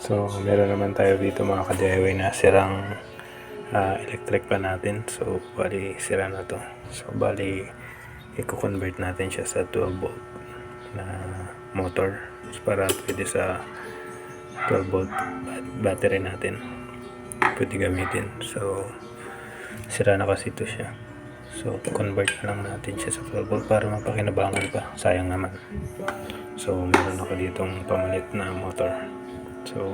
So, meron naman tayo dito mga ka-DIY na sirang electric pan natin. So, bali sira na to. So, bali i-convert natin siya sa 12 volt na motor para pwede sa 12 volt battery natin pwede gamitin. So, sira na kasi ito siya. So, convert na lang natin siya sa 12 volt para mapakinabangan pa. Sayang naman. So, meron ako ditong pamalit na motor. So,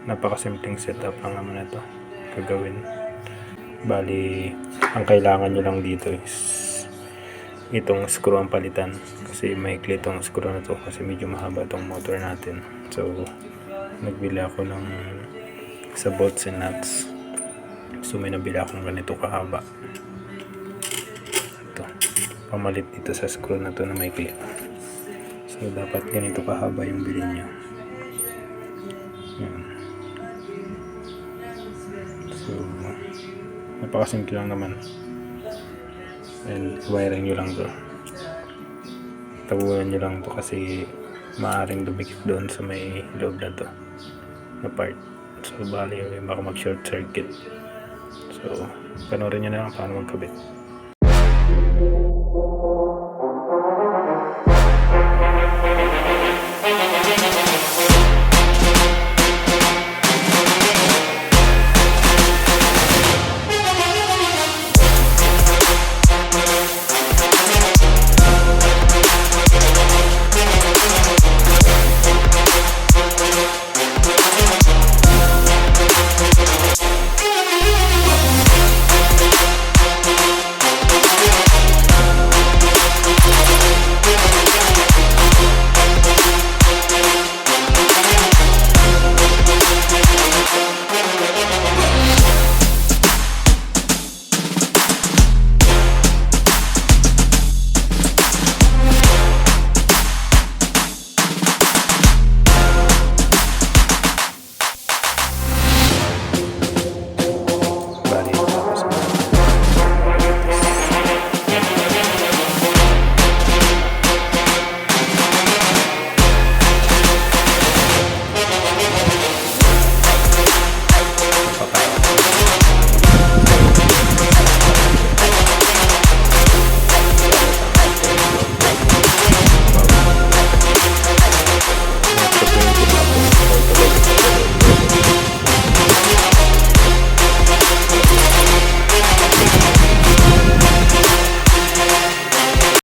napakasimpleng setup lang naman ito gagawin. Bali, ang kailangan nyo lang dito is itong screw ang palitan kasi maikli itong screw na to kasi medyo mahaba itong motor natin. So, nagbili ako ng sa bolts and nuts. So, may nabili akong ganito kahaba. Ito, pamalit dito sa screw na to na maikli. So, dapat ganito kahaba yung bilhin nyo. So, napakasimple lang naman. And wiring nyo lang to. Tabuhan nyo lang to kasi maaaring dumikit doon sa may loob na to na part. So, bali baka mag short circuit. So, panoorin nyo na lang paano magkabit.